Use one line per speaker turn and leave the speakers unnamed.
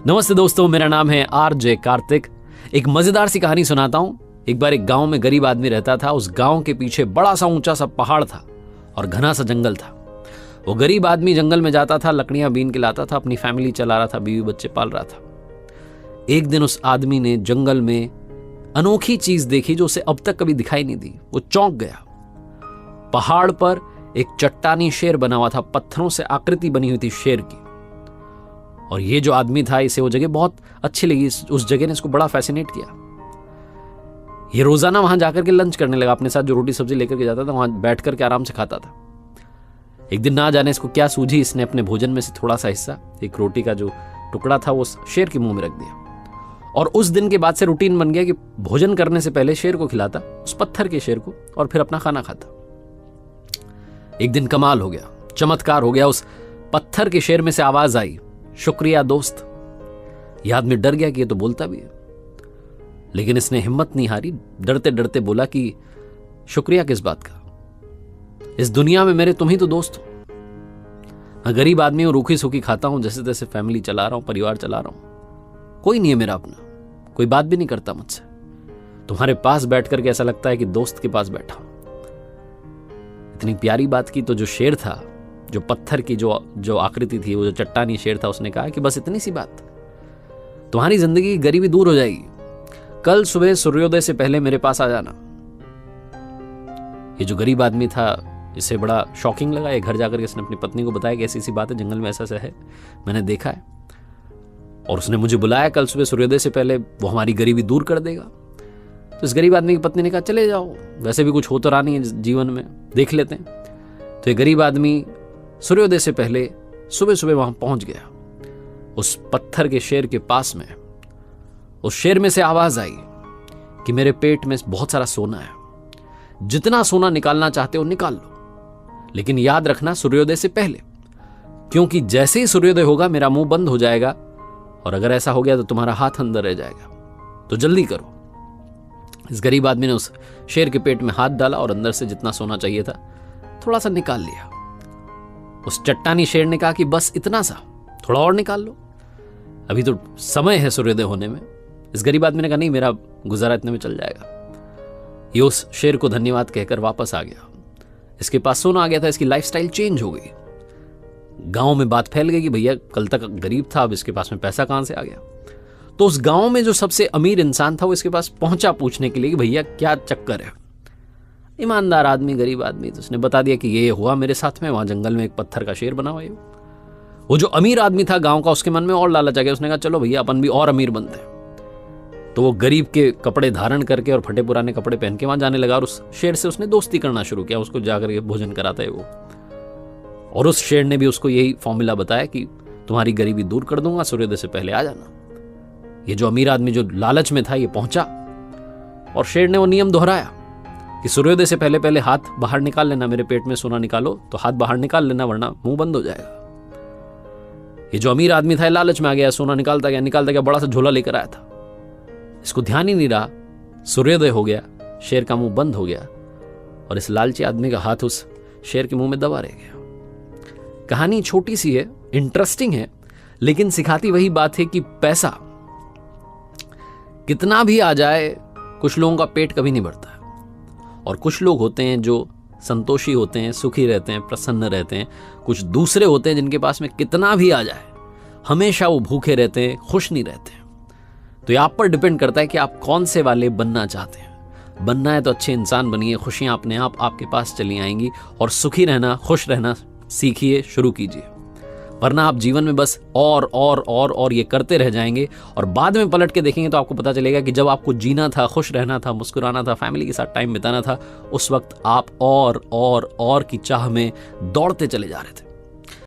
नमस्ते दोस्तों, मेरा नाम है आरजे कार्तिक। एक मजेदार सी कहानी सुनाता हूं। एक बार एक गांव में गरीब आदमी रहता था। उस गांव के पीछे बड़ा सा ऊंचा सा पहाड़ था और घना सा जंगल था। वो गरीब आदमी जंगल में जाता था, लकड़ियां बीन के लाता था, अपनी फैमिली चला रहा था, बीवी बच्चे पाल रहा था। एक दिन उस आदमी ने जंगल में अनोखी चीज देखी जो उसे अब तक कभी दिखाई नहीं दी। वो चौंक गया। पहाड़ पर एक चट्टानी शेर बना हुआ था, पत्थरों से आकृति बनी हुई थी शेर की। और ये जो आदमी था, इसे वो जगह बहुत अच्छी लगी। उस जगह ने इसको बड़ा फैसिनेट किया। ये रोजाना वहां जाकर के लंच करने लगा। अपने साथ जो रोटी सब्जी लेकर के जाता था, वहां बैठ करके आराम से खाता था। एक दिन ना जाने इसको क्या सूझी, इसने अपने भोजन में से थोड़ा सा हिस्सा, एक रोटी का जो टुकड़ा था, वो शेर के मुंह में रख दिया। और उस दिन के बाद से रूटीन बन गया कि भोजन करने से पहले शेर को खिलाता, उस पत्थर के शेर को, और फिर अपना खाना खाता। एक दिन कमाल हो गया, चमत्कार हो गया। उस पत्थर के शेर में से आवाज आई, शुक्रिया दोस्त। यह आदमी डर गया कि ये तो बोलता भी है, लेकिन इसने हिम्मत नहीं हारी। डरते डरते बोला कि शुक्रिया किस बात का, इस दुनिया में मेरे तुम ही तो दोस्त हो। मैं गरीब आदमी हूं, रूखी सूखी खाता हूं, जैसे तैसे फैमिली चला रहा हूं, परिवार चला रहा हूं। कोई नहीं है मेरा अपना, कोई बात भी नहीं करता मुझसे। तुम्हारे पास बैठ करके ऐसा लगता है कि दोस्त के पास बैठा हूं। इतनी प्यारी बात की तो जो शेर था, जो पत्थर की जो आकृति थी, वो जो चट्टानी शेर था, उसने कहा कि बस इतनी सी बात, तुम्हारी जिंदगी की गरीबी दूर हो जाएगी। कल सुबह सूर्योदय से पहले मेरे पास आ जाना। ये जो गरीब आदमी था, इसे बड़ा शॉकिंग लगा। ये घर जाकर के इसने अपनी पत्नी को बताया कि ऐसी सी बात है, जंगल में ऐसा ऐसा है, मैंने देखा है, और उसने मुझे बुलाया कल सुबह सूर्योदय से पहले, वो हमारी गरीबी दूर कर देगा। तो इस गरीब आदमी की पत्नी ने कहा चले जाओ, वैसे भी कुछ हो तो रहा नहीं है जीवन में, देख लेते हैं। तो ये गरीब आदमी सूर्योदय से पहले सुबह सुबह वहां पहुंच गया। उस पत्थर के शेर के पास में उस शेर में से आवाज आई कि मेरे पेट में बहुत सारा सोना है, जितना सोना निकालना चाहते हो निकाल लो, लेकिन याद रखना सूर्योदय से पहले, क्योंकि जैसे ही सूर्योदय होगा मेरा मुंह बंद हो जाएगा, और अगर ऐसा हो गया तो तुम्हारा हाथ अंदर रह जाएगा, तो जल्दी करो। इस गरीब आदमी ने उस शेर के पेट में हाथ डाला और अंदर से जितना सोना चाहिए था थोड़ा सा निकाल लिया। उस चट्टानी शेर ने कहा कि बस इतना सा, थोड़ा और निकाल लो, अभी तो समय है सूर्योदय होने में। इस गरीब आदमी ने कहा नहीं, मेरा गुजारा इतने में चल जाएगा। ये उस शेर को धन्यवाद कहकर वापस आ गया। इसके पास सोना आ गया था, इसकी लाइफस्टाइल चेंज हो गई। गांव में बात फैल गई कि भैया कल तक गरीब था, अब इसके पास में पैसा कहां से आ गया। तो उस गांव में जो सबसे अमीर इंसान था, वो इसके पास पहुंचा पूछने के लिए कि भैया क्या चक्कर है। ईमानदार आदमी, गरीब आदमी, तो उसने बता दिया कि ये हुआ मेरे साथ में, वहां जंगल में एक पत्थर का शेर बना हुआ है। वो जो अमीर आदमी था गांव का, उसके मन में और लालच आ गया। उसने कहा चलो भैया अपन भी और अमीर बनते हैं। तो वो गरीब के कपड़े धारण करके और फटे पुराने कपड़े पहन के वहां जाने लगा, और उस शेर से उसने दोस्ती करना शुरू किया। उसको जाकर के भोजन कराता है वो, और उस शेर ने भी उसको यही फॉर्मूला बताया कि तुम्हारी गरीबी दूर कर दूंगा, सूर्योदय से पहले आ जाना। ये जो अमीर आदमी जो लालच में था, ये पहुंचा, और शेर ने वो नियम दोहराया कि सूर्योदय से पहले पहले हाथ बाहर निकाल लेना, मेरे पेट में सोना निकालो तो हाथ बाहर निकाल लेना, वरना मुंह बंद हो जाएगा। ये जो अमीर आदमी था, लालच में आ गया, सोना निकालता गया, बड़ा सा झोला लेकर आया था। इसको ध्यान ही नहीं रहा, सूर्योदय हो गया, शेर का मुंह बंद हो गया, और इस लालची आदमी का हाथ उस शेर के मुंह में दबा रह गया। कहानी छोटी सी है, इंटरेस्टिंग है, लेकिन सिखाती वही बात है कि पैसा कितना भी आ जाए, कुछ लोगों का पेट कभी नहीं भरता है। और कुछ लोग होते हैं जो संतोषी होते हैं, सुखी रहते हैं, प्रसन्न रहते हैं। कुछ दूसरे होते हैं जिनके पास में कितना भी आ जाए, हमेशा वो भूखे रहते हैं, खुश नहीं रहते हैं। तो ये आप पर डिपेंड करता है कि आप कौन से वाले बनना चाहते हैं। बनना है तो अच्छे इंसान बनिए, खुशियां अपने आप आपके पास चली आएंगी, और सुखी रहना, खुश रहना सीखिए, शुरू कीजिए। वरना आप जीवन में बस और ये करते रह जाएंगे, और बाद में पलट के देखेंगे तो आपको पता चलेगा कि जब आपको जीना था, खुश रहना था, मुस्कुराना था, फैमिली के साथ टाइम बिताना था, उस वक्त आप और की चाह में दौड़ते चले जा रहे थे।